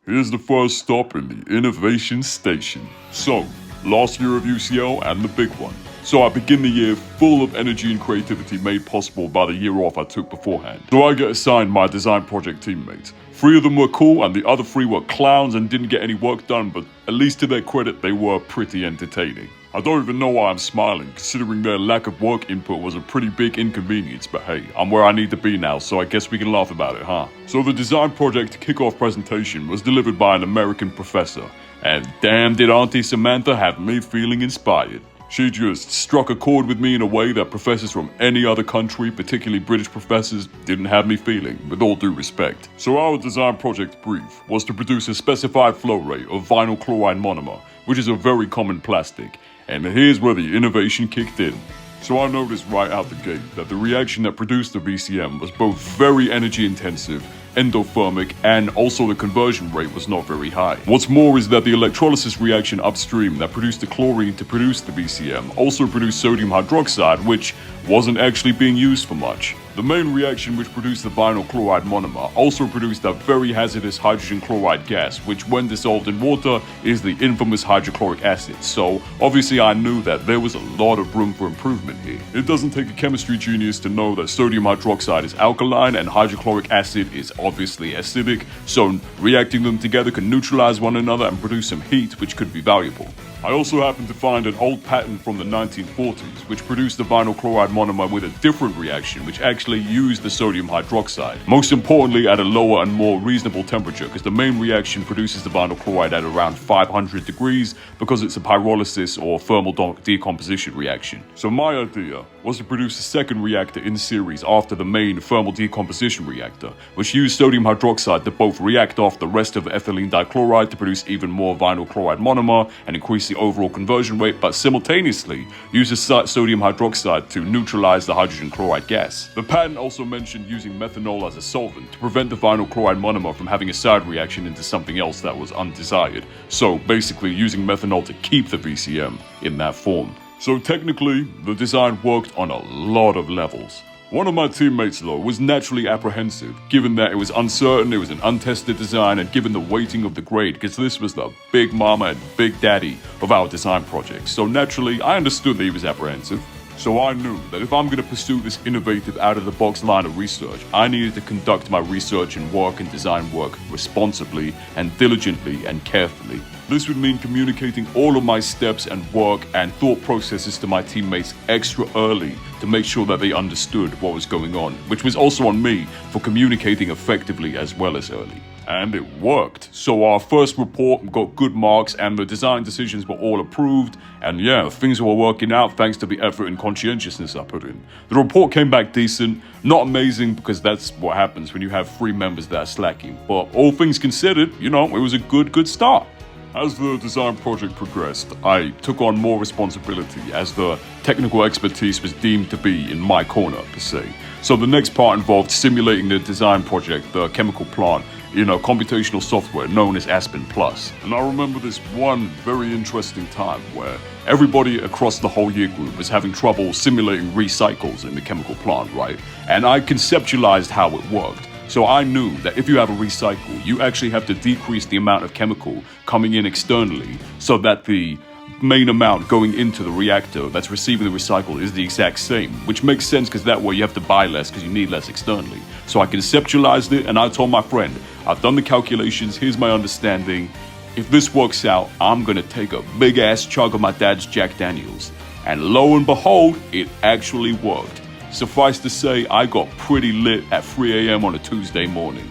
Here's the first stop in the Innovation Station. So, last year of UCL and the big one. So I begin the year full of energy and creativity made possible by the year off I took beforehand. So I get assigned my design project teammates. 3 of them were cool and the other 3 were clowns and didn't get any work done, but at least to their credit, they were pretty entertaining. I don't even know why I'm smiling, considering their lack of work input was a pretty big inconvenience, but hey, I'm where I need to be now, so I guess we can laugh about it, huh? So the design project kickoff presentation was delivered by an American professor, and damn did Auntie Samantha have me feeling inspired. She just struck a chord with me in a way that professors from any other country, particularly British professors, didn't have me feeling, with all due respect. So our design project brief was to produce a specified flow rate of vinyl chloride monomer, which is a very common plastic, and here's where the innovation kicked in. So I noticed right out the gate that the reaction that produced the VCM was both very energy intensive, endothermic, and also the conversion rate was not very high. What's more is that the electrolysis reaction upstream that produced the chlorine to produce the VCM also produced sodium hydroxide, which wasn't actually being used for much. The main reaction which produced the vinyl chloride monomer also produced a very hazardous hydrogen chloride gas, which when dissolved in water is the infamous hydrochloric acid. So obviously I knew that there was a lot of room for improvement here. It doesn't take a chemistry genius to know that sodium hydroxide is alkaline and hydrochloric acid is obviously acidic, so reacting them together can neutralize one another and produce some heat, which could be valuable. I also happened to find an old patent from the 1940s which produced the vinyl chloride monomer with a different reaction which actually used the sodium hydroxide. Most importantly at a lower and more reasonable temperature, because the main reaction produces the vinyl chloride at around 500 degrees because it's a pyrolysis or thermal decomposition reaction. So my idea was to produce a second reactor in series after the main thermal decomposition reactor, which used sodium hydroxide to both react off the rest of the ethylene dichloride to produce even more vinyl chloride monomer and increase the overall conversion rate, but simultaneously uses sodium hydroxide to neutralize the hydrogen chloride gas. The patent also mentioned using methanol as a solvent to prevent the vinyl chloride monomer from having a side reaction into something else that was undesired. So basically using methanol to keep the VCM in that form. So technically, the design worked on a lot of levels. One of my teammates, though, was naturally apprehensive, given that it was uncertain, it was an untested design, and given the weighting of the grade, because this was the big mama and big daddy of our design project. So naturally, I understood that he was apprehensive. So I knew that if I'm going to pursue this innovative out-of-the-box line of research, I needed to conduct my research and work and design work responsibly and diligently and carefully. This would mean communicating all of my steps and work and thought processes to my teammates extra early to make sure that they understood what was going on, which was also on me for communicating effectively as well as early. And it worked. So our first report got good marks and the design decisions were all approved. And yeah, things were working out thanks to the effort and conscientiousness I put in. The report came back decent. Not amazing because that's what happens when you have 3 members that are slacking. But all things considered, it was a good start. As the design project progressed, I took on more responsibility as the technical expertise was deemed to be in my corner, per se. So the next part involved simulating the design project, the chemical plant, computational software known as Aspen Plus. And I remember this one very interesting time where everybody across the whole year group was having trouble simulating recycles in the chemical plant, right? And I conceptualized how it worked. So I knew that if you have a recycle, you actually have to decrease the amount of chemical coming in externally so that the main amount going into the reactor that's receiving the recycle is the exact same, which makes sense because that way you have to buy less because you need less externally. So I conceptualized it and I told my friend, I've done the calculations, here's my understanding. If this works out, I'm gonna take a big ass chug of my dad's Jack Daniels. And lo and behold, it actually worked. Suffice to say, I got pretty lit at 3 a.m. on a Tuesday morning.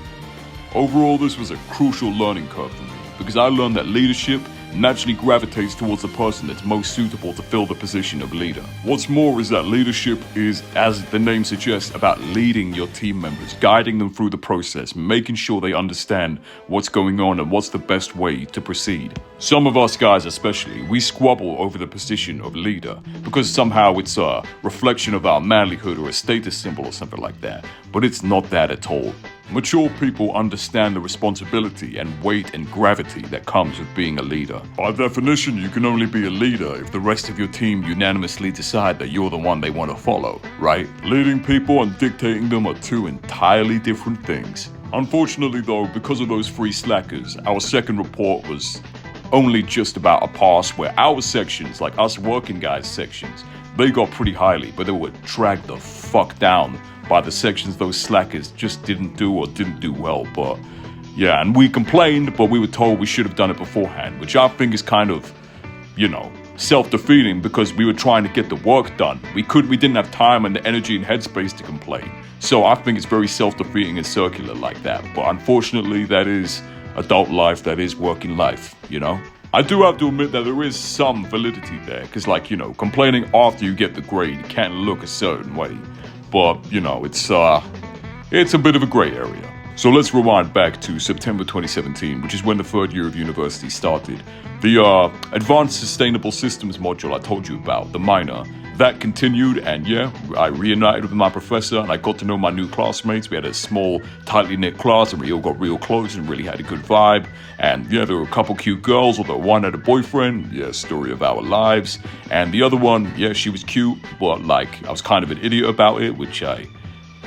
Overall, this was a crucial learning curve for me because I learned that leadership naturally gravitates towards the person that's most suitable to fill the position of leader. What's more is that leadership is, as the name suggests, about leading your team members, guiding them through the process, making sure they understand what's going on and what's the best way to proceed. Some of us guys especially, we squabble over the position of leader because somehow it's a reflection of our manlyhood or a status symbol or something like that, but it's not that at all. Mature people understand the responsibility and weight and gravity that comes with being a leader. By definition, you can only be a leader if the rest of your team unanimously decide that you're the one they want to follow, right? Leading people and dictating them are 2 entirely different things. Unfortunately though, because of those free slackers, our second report was only just about a pass, where our sections, like us working guys sections, they got pretty highly, but they were dragged the fuck down by the sections those slackers just didn't do well. But yeah, and we complained, but we were told we should have done it beforehand, which I think is kind of, self-defeating, because we were trying to get the work done. We didn't have time and the energy and headspace to complain. So I think it's very self-defeating and circular like that. But unfortunately, that is adult life, that is working life, I do have to admit that there is some validity there, because complaining after you get the grade can look a certain way. But, it's a bit of a gray area. So let's rewind back to September 2017, which is when the third year of university started. The Advanced Sustainable Systems module I told you about, the minor, that continued, and yeah, I reunited with my professor and I got to know my new classmates. We had a small, tightly knit class and we all got real close and really had a good vibe. And yeah, there were a couple cute girls, although one had a boyfriend, yeah, story of our lives. And the other one, yeah, she was cute, but I was kind of an idiot about it,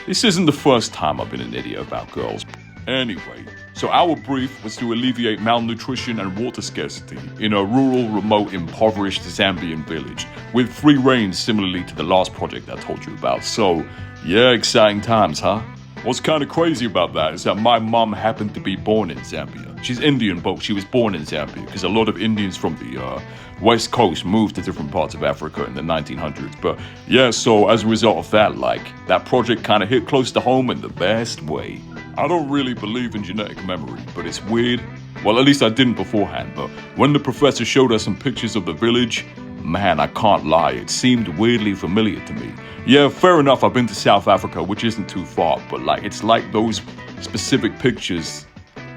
this isn't the first time I've been an idiot about girls. Anyway, so our brief was to alleviate malnutrition and water scarcity in a rural, remote, impoverished Zambian village with free reign, similarly to the last project I told you about. So, yeah, exciting times, huh? What's kind of crazy about that is that my mum happened to be born in Zambia. She's Indian, but she was born in Zambia because a lot of Indians from the West Coast moved to different parts of Africa in the 1900s. But yeah, so as a result of that, that project kind of hit close to home in the best way. I don't really believe in genetic memory, but it's weird. Well, at least I didn't beforehand, but when the professor showed us some pictures of the village, man, I can't lie, it seemed weirdly familiar to me. Yeah, fair enough, I've been to South Africa, which isn't too far, but it's like those specific pictures.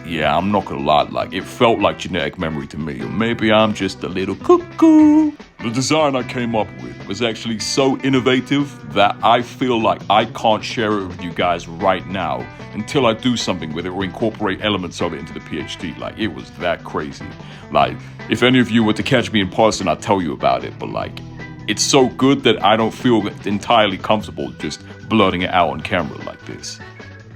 Yeah, I'm not gonna lie, it felt like genetic memory to me, or maybe I'm just a little cuckoo. The design I came up with was actually so innovative that I feel like I can't share it with you guys right now until I do something with it or incorporate elements of it into the PhD. It was that crazy. If any of you were to catch me in person, I'd tell you about it, but it's so good that I don't feel entirely comfortable just blurting it out on camera like this.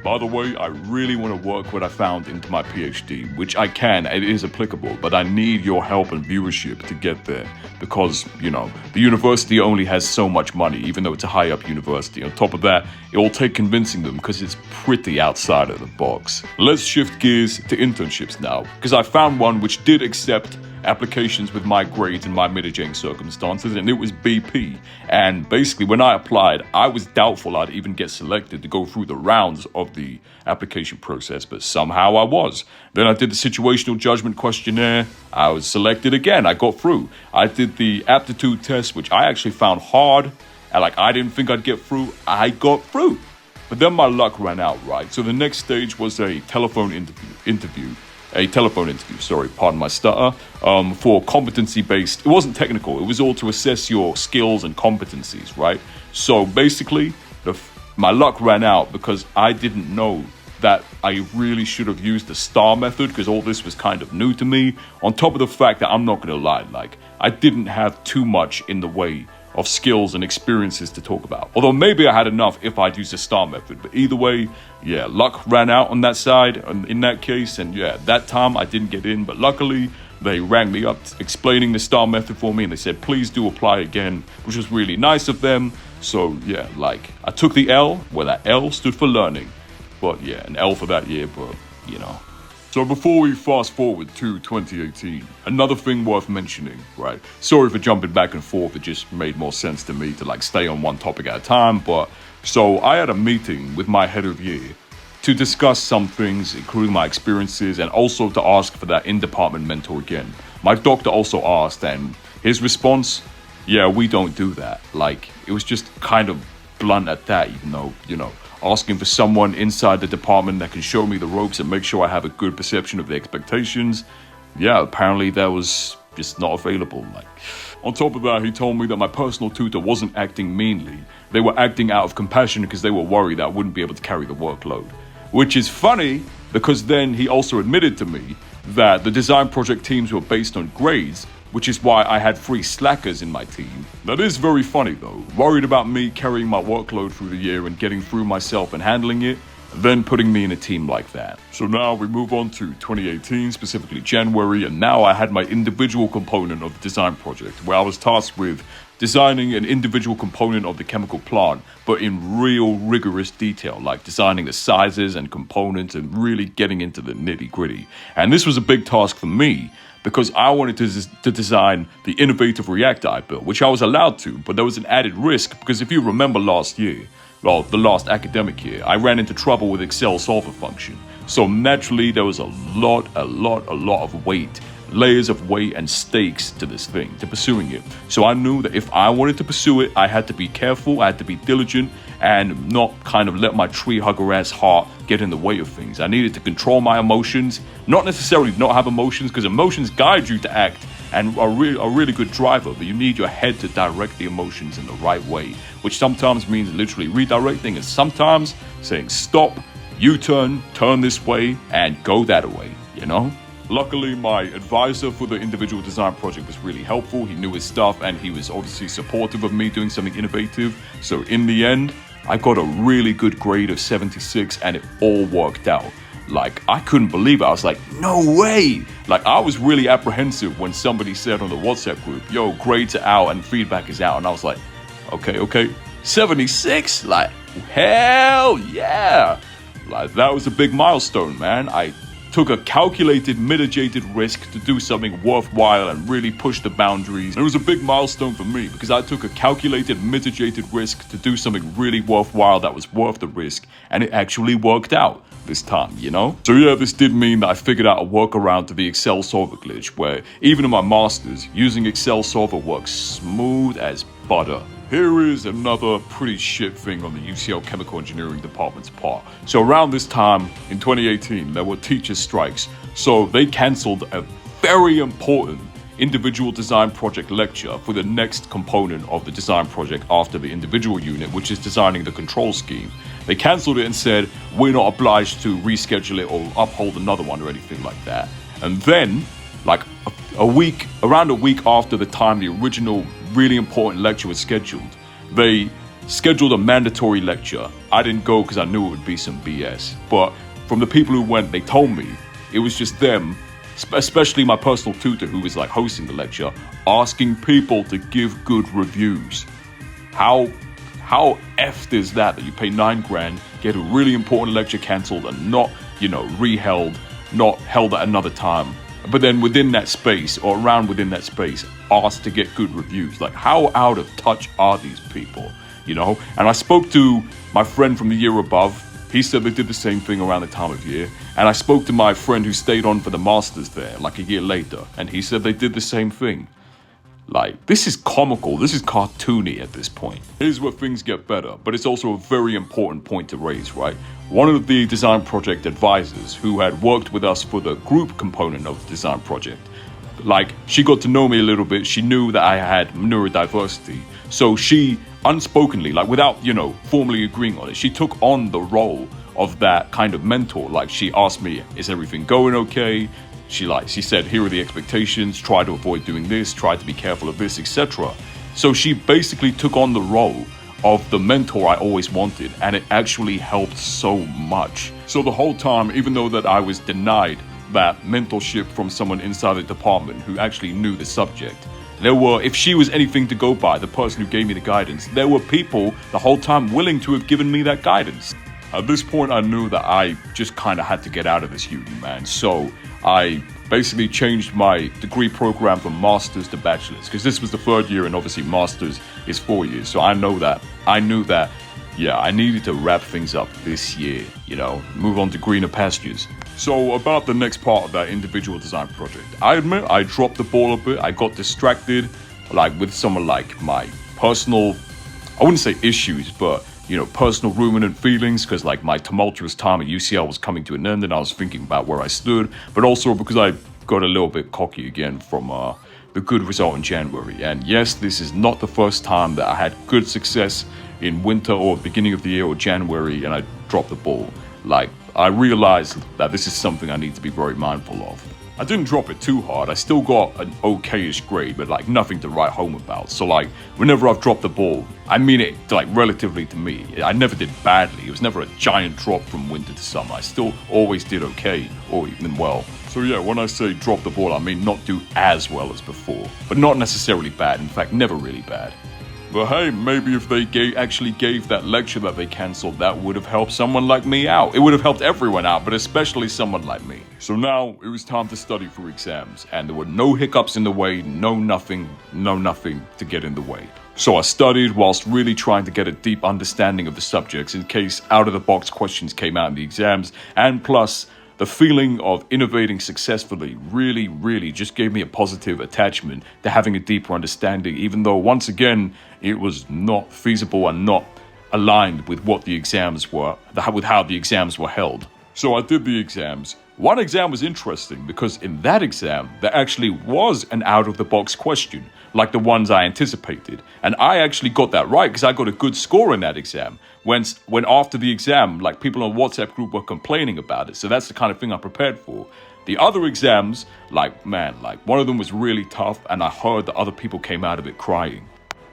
By the way, I really want to work what I found into my PhD, which I can, it is applicable, but I need your help and viewership to get there because, the university only has so much money, even though it's a high up university. On top of that, it will take convincing them because it's pretty outside of the box. Let's shift gears to internships now, because I found one which did accept applications with my grades and my mitigating circumstances, and it was BP. And basically, when I applied, I was doubtful I'd even get selected to go through the rounds of the application process, but somehow I was. Then I did the situational judgment questionnaire. I was selected again. I got through. I did the aptitude test, which I actually found hard, and I didn't think I'd get through. I got through. But then my luck ran out, right? So the next stage was a telephone interview, pardon my stutter, for competency-based. It wasn't technical, it was all to assess your skills and competencies, right? So basically, my luck ran out because I didn't know that I really should have used the STAR method because all this was kind of new to me. On top of the fact that I'm not going to lie, I didn't have too much in the way of skills and experiences to talk about. Although maybe I had enough if I'd used the STAR method. But either way, yeah, luck ran out on that side, in that case. And yeah, that time I didn't get in. But luckily, they rang me up explaining the STAR method for me. And they said, please do apply again, which was really nice of them. So yeah, I took the L, where that L stood for learning. But yeah, an L for that year, but So before we fast forward to 2018, another thing worth mentioning, right? Sorry for jumping back and forth, it just made more sense to me to stay on one topic at a time, but so I had a meeting with my head of year to discuss some things, including my experiences, and also to ask for that in-department mentor again. My doctor also asked, and his response, yeah, we don't do that. It was just kind of blunt at that, even though, asking for someone inside the department that can show me the ropes and make sure I have a good perception of the expectations. Yeah, apparently that was just not available. On top of that, he told me that my personal tutor wasn't acting meanly. They were acting out of compassion because they were worried that I wouldn't be able to carry the workload. Which is funny because then he also admitted to me that the design project teams were based on grades, which is why I had 3 slackers in my team. That is very funny though. Worried about me carrying my workload through the year and getting through myself and handling it. then putting me in a team like that. So now we move on to 2018, specifically January, and now I had my individual component of the design project, where I was tasked with designing an individual component of the chemical plant, but in real rigorous detail, like designing the sizes and components and really getting into the nitty-gritty. And this was a big task for me, because I wanted to design the innovative reactor I built, which I was allowed to, but there was an added risk, because if you remember last year, well, the last academic year, I ran into trouble with Excel solver function. So naturally, there was a lot of weight, layers of weight and stakes to this thing, to pursuing it. So I knew that if I wanted to pursue it, I had to be careful, I had to be diligent, and not kind of let my tree hugger ass heart get in the way of things. I needed to control my emotions, not necessarily not have emotions, because emotions guide you to act and are a really good driver, but you need your head to direct the emotions in the right way, which sometimes means literally redirecting, and sometimes saying stop, U-turn, turn this way, and go that way, you know? Luckily, my advisor for the individual design project was really helpful. He knew his stuff, and he was obviously supportive of me doing something innovative. So in the end, I got a really good grade of 76, and it all worked out. Like, I couldn't believe it. I was like, no way! Like, I was really apprehensive when somebody said on the WhatsApp group, yo, grades are out and feedback is out. And I was like, okay, 76? Like, hell yeah! Like, that was a big milestone, man. I took a calculated, mitigated risk to do something worthwhile and really push the boundaries. And it was a big milestone for me because I took a calculated, mitigated risk to do something really worthwhile that was worth the risk, and it actually worked out this time, you know? So yeah, this did mean that I figured out a workaround to the Excel solver glitch, where even in my masters, using Excel solver works smooth as butter. Here is another pretty shit thing on the UCL Chemical Engineering Department's part. So around this time in 2018, there were teacher strikes. So they cancelled a very important individual design project lecture for the next component of the design project after the individual unit, which is designing the control scheme. They cancelled it and said, we're not obliged to reschedule it or uphold another one or anything like that. And then, like around a week after the time the original really important lecture was scheduled, they scheduled a mandatory lecture. I didn't go because I knew it would be some BS. But from the people who went, they told me it was just them, especially my personal tutor who was like hosting the lecture, asking people to give good reviews. How effed is that you pay $9,000, get a really important lecture cancelled and not, reheld, not held at another time, but then within that space or around within that space, asked to get good reviews. Like, how out of touch are these people, And I spoke to my friend from the year above. He said they did the same thing around the time of year. And I spoke to my friend who stayed on for the masters there, like a year later, and he said they did the same thing. Like, this is comical, this is cartoony at this point. Here's where things get better, but it's also a very important point to raise, right? One of the design project advisors who had worked with us for the group component of the design project, like, she got to know me a little bit. She knew that I had neurodiversity. So she unspokenly, like without, formally agreeing on it, she took on the role of that kind of mentor. Like, she asked me, is everything going okay? She said, here are the expectations, try to avoid doing this, try to be careful of this, etc. So she basically took on the role of the mentor I always wanted, and it actually helped so much. So the whole time, even though that I was denied that mentorship from someone inside the department who actually knew the subject, there were, if she was anything to go by, the person who gave me the guidance, there were people the whole time willing to have given me that guidance. At this point, I knew that I just kind of had to get out of this uni, man. So I basically changed my degree program from master's to bachelor's, because this was the third year, and obviously master's is 4 years. So I knew that, yeah, I needed to wrap things up this year, move on to greener pastures. So about the next part of that individual design project, I admit I dropped the ball a bit. I got distracted, like with some of like my personal, I wouldn't say issues, but personal ruminant feelings, because like my tumultuous time at UCL was coming to an end and I was thinking about where I stood, but also because I got a little bit cocky again from the good result in January. And yes, this is not the first time that I had good success in winter or beginning of the year or January and I dropped the ball. Like, I realized that this is something I need to be very mindful of. I didn't drop it too hard. I still got an okayish grade, but like nothing to write home about. So like whenever I've dropped the ball, I mean it like relatively to me. I never did badly. It was never a giant drop from winter to summer. I still always did okay or even well. So yeah, when I say drop the ball, I mean not do as well as before, but not necessarily bad. In fact, never really bad. But hey, maybe if they actually gave that lecture that they cancelled, that would have helped someone like me out. It would have helped everyone out, but especially someone like me. So now it was time to study for exams, and there were no hiccups in the way, no nothing to get in the way. So I studied whilst really trying to get a deep understanding of the subjects in case out-of-the-box questions came out in the exams, and plus, the feeling of innovating successfully really just gave me a positive attachment to having a deeper understanding, even though once again, it was not feasible and not aligned with what the exams were, with how the exams were held. So I did the exams. One exam was interesting because in that exam, there actually was an out-of-the-box question, like the ones I anticipated. And I actually got that right because I got a good score in that exam. When after the exam, like people on WhatsApp group were complaining about it. So that's the kind of thing I prepared for. The other exams, like one of them was really tough and I heard that other people came out of it crying.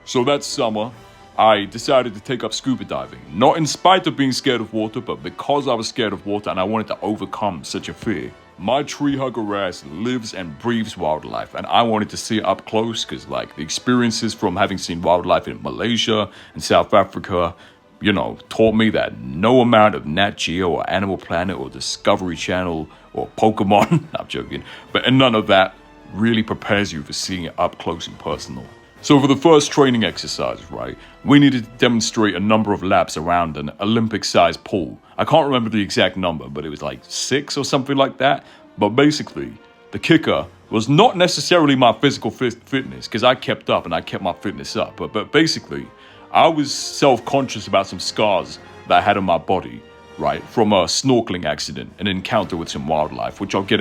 So that summer, I decided to take up scuba diving. Not in spite of being scared of water, but because I was scared of water and I wanted to overcome such a fear. My tree hugger ass lives and breathes wildlife, and I wanted to see it up close because, like, the experiences from having seen wildlife in Malaysia and South Africa, you know, taught me that no amount of Nat Geo or Animal Planet or Discovery Channel or Pokemon, I'm joking, but none of that really prepares you for seeing it up close and personal. So for the first training exercise, right, we needed to demonstrate a number of laps around an Olympic-sized pool. I can't remember the exact number, but it was like 6 or something like that. But basically, the kicker was not necessarily my physical fitness, because I kept up and I kept my fitness up. But basically, I was self-conscious about some scars that I had on my body, right, from a snorkeling accident, an encounter with some wildlife, which I'll get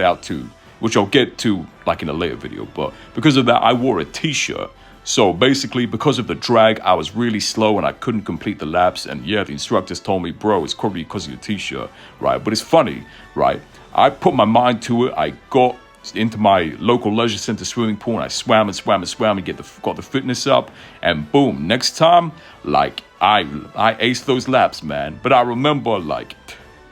to like in a later video. But because of that, I wore a t-shirt. So basically, because of the drag, I was really slow and I couldn't complete the laps. And yeah, the instructors told me, bro, it's probably because of your t-shirt, right? But it's funny, right? I put my mind to it. I got into my local leisure center swimming pool and I swam and got the fitness up. And boom, next time, like, I aced those laps, man. But I remember, like,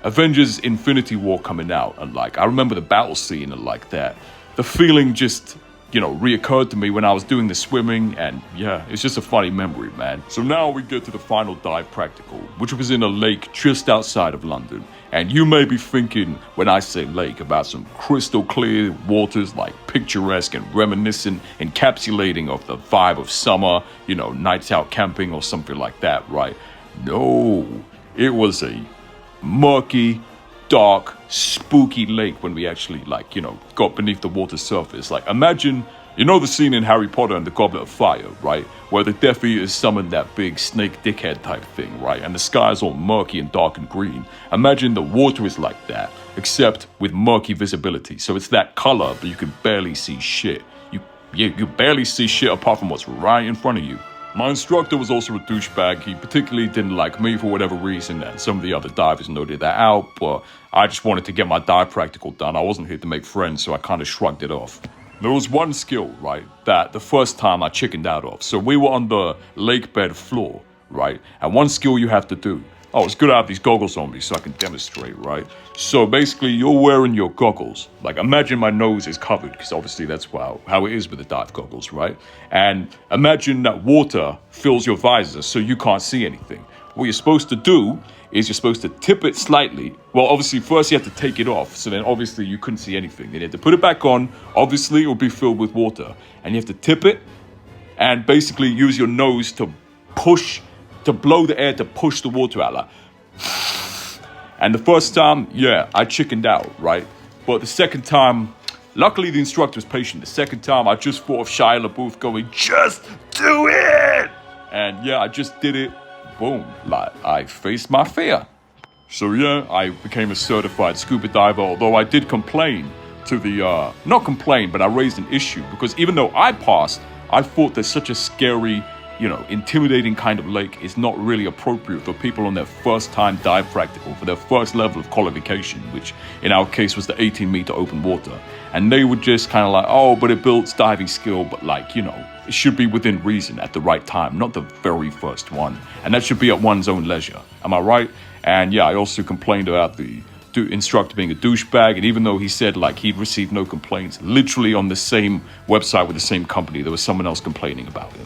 Avengers Infinity War coming out. And, like, I remember the battle scene and, like, that. The feeling just, you know, reoccurred to me when I was doing the swimming, and yeah, it's just a funny memory, man. So now we get to the final dive practical, which was in a lake just outside of London. And you may be thinking, when I say lake, about some crystal clear waters, like picturesque and reminiscent, encapsulating of the vibe of summer, you know, nights out camping or something like that, right? No, it was a murky, dark, spooky lake when we actually, like, you know, got beneath the water surface. Like, imagine, you know the scene in Harry Potter and the Goblet of Fire, right? Where the Death Eaters summon that big snake dickhead type thing, right? And the sky is all murky and dark and green. Imagine the water is like that, except with murky visibility. So it's that color, but you can barely see shit. You barely see shit apart from what's right in front of you. My instructor was also a douchebag. He particularly didn't like me for whatever reason, and some of the other divers noted that out, but I just wanted to get my dive practical done. I wasn't here to make friends, so I kind of shrugged it off. There was one skill, right, that the first time I chickened out of. So we were on the lake bed floor, right, and one skill you have to do. Oh, it's good to have these goggles on me so I can demonstrate, right? So basically, you're wearing your goggles. Like, imagine my nose is covered, because obviously that's how it is with the dive goggles, right? And imagine that water fills your visor so you can't see anything. What you're supposed to do is you're supposed to tip it slightly. Well, obviously, first you have to take it off. So then obviously you couldn't see anything. Then you have to put it back on. Obviously, it will be filled with water. And you have to tip it and basically use your nose to blow the air to push the water out, like. And the first time, yeah, I chickened out, right? But the second time, luckily the instructor was patient. The second time, I just thought of Shia LaBeouf going, just do it! And yeah, I just did it. Boom, like, I faced my fear. So yeah, I became a certified scuba diver, although I did complain to the, not complain, but I raised an issue. Because even though I passed, I thought there's such a scary, intimidating kind of lake is not really appropriate for people on their first time dive practical, for their first level of qualification, which in our case was the 18-meter open water. And they would just kind of like, oh, but it builds diving skill, but like, it should be within reason at the right time, not the very first one. And that should be at one's own leisure. Am I right? And yeah, I also complained about the instructor being a douchebag, and even though he said like he'd received no complaints, literally on the same website with the same company, there was someone else complaining about him.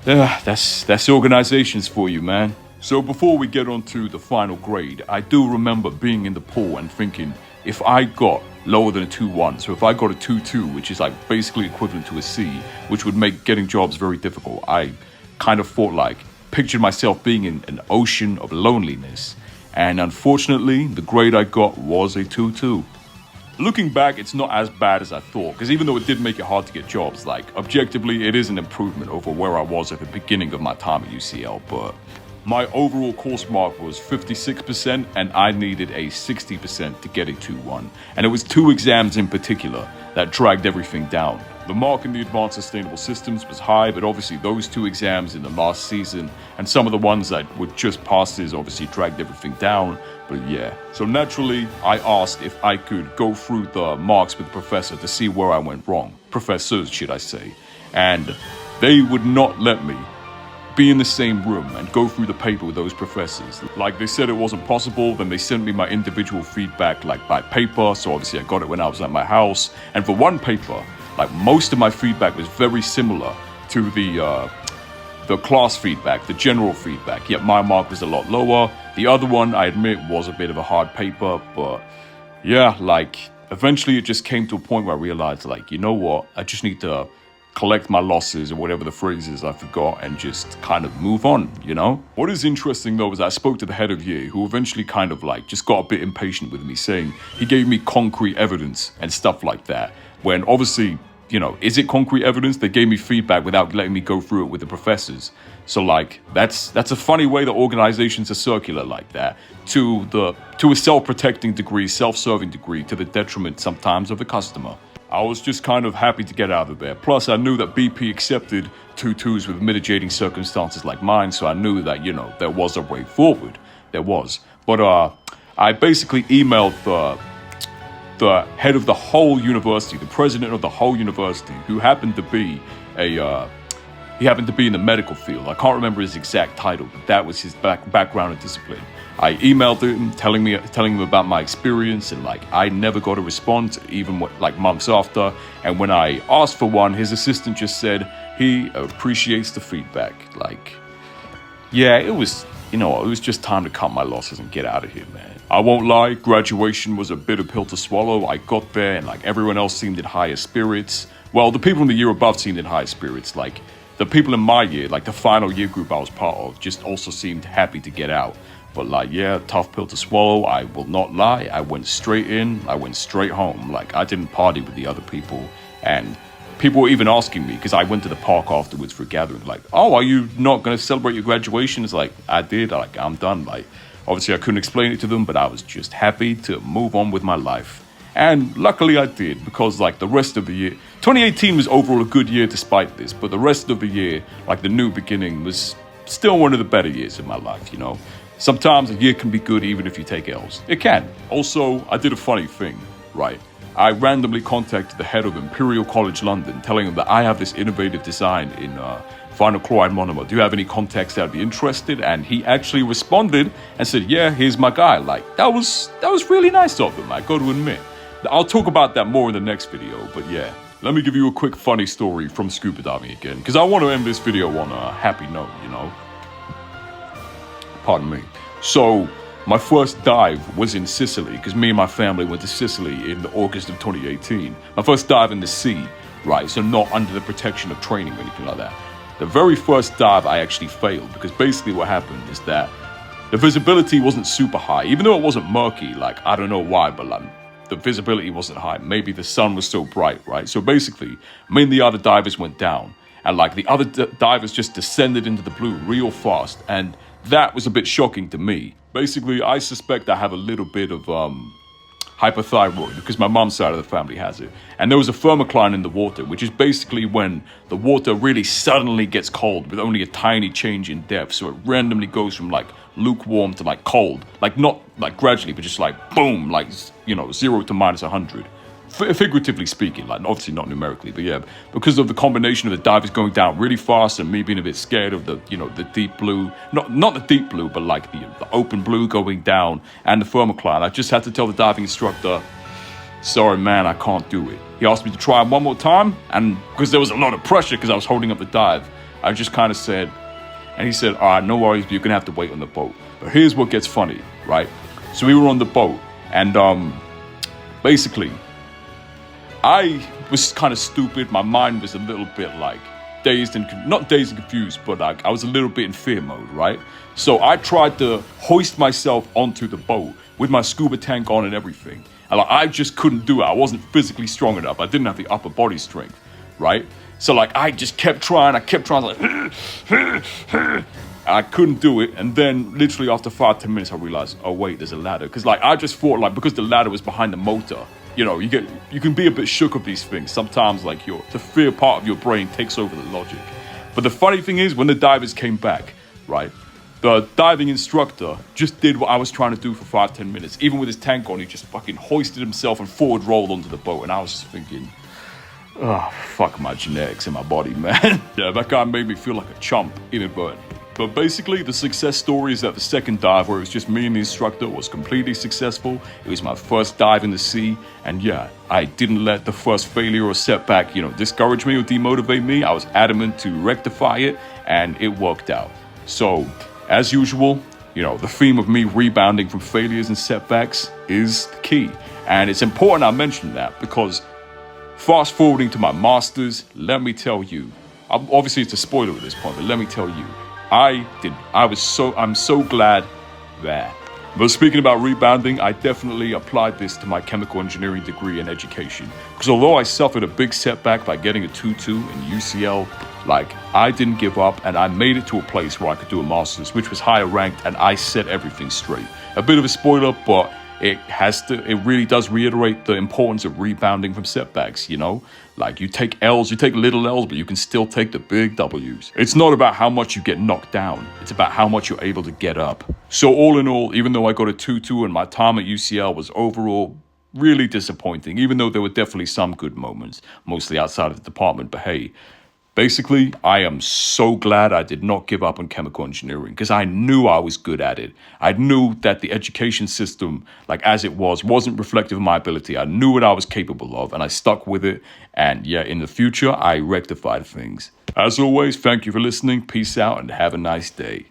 That's organizations for you, man. So before we get on to the final grade, I do remember being in the pool and thinking, if I got lower than a 2-1, so if I got a 2-2, which is like basically equivalent to a C, which would make getting jobs very difficult, I kind of pictured myself being in an ocean of loneliness. And unfortunately, the grade I got was a 2-2. Looking back, it's not as bad as I thought, because even though it did make it hard to get jobs, like objectively, it is an improvement over where I was at the beginning of my time at UCL, but my overall course mark was 56%, and I needed a 60% to get a 2-1. And it was 2 exams in particular that dragged everything down. The mark in the Advanced Sustainable Systems was high, but obviously those 2 exams in the last season and some of the ones that were just passes obviously dragged everything down. But yeah, so naturally I asked if I could go through the marks with the professor to see where I went wrong. Professors, should I say. And they would not let me be in the same room and go through the paper with those professors. Like, they said it wasn't possible, then they sent me my individual feedback like by paper, so obviously I got it when I was at my house. And for one paper, like most of my feedback was very similar to the class feedback, the general feedback, yet my mark was a lot lower. The other one, I admit, was a bit of a hard paper, but yeah, like eventually it just came to a point where I realized, like, you know what, I just need to collect my losses or whatever the phrase is I forgot and just kind of move on, What is interesting though is I spoke to the head of year, who eventually kind of like just got a bit impatient with me, saying he gave me concrete evidence and stuff like that, when obviously, is it concrete evidence? They gave me feedback without letting me go through it with the professors. So like, that's a funny way that organizations are circular like that, to a self-protecting degree, self-serving degree, to the detriment sometimes of the customer. I was just kind of happy to get out of there. Plus, I knew that BP accepted 2-2s with mitigating circumstances like mine, so I knew that, there was a way forward. There was. But I basically emailed the head of the whole university, the president of the whole university, who happened to be he happened to be in the medical field. I can't remember his exact title, but that was his background and discipline. I emailed him telling him about my experience, and like I never got a response, even months after. And when I asked for one, his assistant just said he appreciates the feedback. Like, yeah, it was just time to cut my losses and get out of here, man. I won't lie, graduation was a bitter pill to swallow. I got there and like everyone else seemed in higher spirits. Well, the people in the year above seemed in higher spirits. Like the people in my year, like the final year group I was part of, just also seemed happy to get out. But like, yeah, tough pill to swallow. I will not lie. I went straight in. I went straight home. Like, I didn't party with the other people. And people were even asking me, because I went to the park afterwards for a gathering, like, oh, are you not going to celebrate your graduation? It's like, I did. Like, I'm done. Like, obviously I couldn't explain it to them, but I was just happy to move on with my life. And luckily I did, because like the rest of the year, 2018 was overall a good year despite this, but the rest of the year, like the new beginning, was still one of the better years of my life, Sometimes a year can be good even if you take L's. It can. Also, I did a funny thing, right? I randomly contacted the head of Imperial College London, telling him that I have this innovative design in vinyl chloride monomer. Do you have any contacts that would be interested? And he actually responded and said, yeah, here's my guy. Like, that was really nice of him, I got to admit. I'll talk about that more in the next video, but yeah. Let me give you a quick funny story from scuba diving again, because I want to end this video on a happy note, Pardon me. So, my first dive was in Sicily, because me and my family went to Sicily in August of 2018. My first dive in the sea, right? So not under the protection of training or anything like that. The very first dive I actually failed, because basically what happened is that the visibility wasn't super high. Even though it wasn't murky, like, I don't know why, but like, the visibility wasn't high. Maybe the sun was so bright, right? So basically, me and the other divers went down, and like the other divers just descended into the blue real fast, and that was a bit shocking to me. Basically, I suspect I have a little bit of hypothyroid because my mom's side of the family has it. And there was a thermocline in the water, which is basically when the water really suddenly gets cold with only a tiny change in depth. So it randomly goes from like lukewarm to like cold, like not like gradually, but just like boom, like, 0 to minus 100. Figuratively speaking, like obviously not numerically, but yeah, because of the combination of the divers going down really fast and me being a bit scared of the, the deep blue, not the deep blue, but like the open blue going down and the thermocline, I just had to tell the diving instructor, sorry man, I can't do it. He asked me to try one more time, and because there was a lot of pressure because I was holding up the dive, I just kind of said, and he said, all right, no worries, but you're gonna have to wait on the boat. But here's what gets funny, right? So we were on the boat, and basically, I was kind of stupid. My mind was a little bit like not dazed and confused, but like I was a little bit in fear mode, right? So I tried to hoist myself onto the boat with my scuba tank on and everything. And like, I just couldn't do it. I wasn't physically strong enough. I didn't have the upper body strength, right? So like I just kept trying. I kept trying like, I couldn't do it. And then literally after 5-10 minutes, I realized, oh wait, there's a ladder. Because like I just thought like because the ladder was behind the motor, you can be a bit shook of these things. Sometimes like the fear part of your brain takes over the logic. But the funny thing is when the divers came back, right, the diving instructor just did what I was trying to do for 5-10 minutes. Even with his tank on, he just fucking hoisted himself and forward rolled onto the boat. And I was just thinking, oh, fuck my genetics in my body, man. Yeah, that guy made me feel like a chump inadvertently. But basically, the success story is that the second dive, where it was just me and the instructor, was completely successful. It was my first dive in the sea. And yeah, I didn't let the first failure or setback, discourage me or demotivate me. I was adamant to rectify it, and it worked out. So, as usual, the theme of me rebounding from failures and setbacks is the key. And it's important I mention that because fast forwarding to my masters, let me tell you, obviously it's a spoiler at this point, but let me tell you, I'm so glad that. But speaking about rebounding, I definitely applied this to my chemical engineering degree and education. Because although I suffered a big setback by getting a 2-2 in UCL, like I didn't give up and I made it to a place where I could do a master's, which was higher ranked, and I set everything straight. A bit of a spoiler, but it really does reiterate the importance of rebounding from setbacks, Like you take L's, you take little L's, but you can still take the big W's. It's not about how much you get knocked down. It's about how much you're able to get up. So all in all, even though I got a 2-2 and my time at UCL was overall really disappointing, even though there were definitely some good moments, mostly outside of the department, but hey, basically, I am so glad I did not give up on chemical engineering because I knew I was good at it. I knew that the education system, like as it wasn't reflective of my ability. I knew what I was capable of and I stuck with it. And yeah, in the future, I rectified things. As always, thank you for listening. Peace out and have a nice day.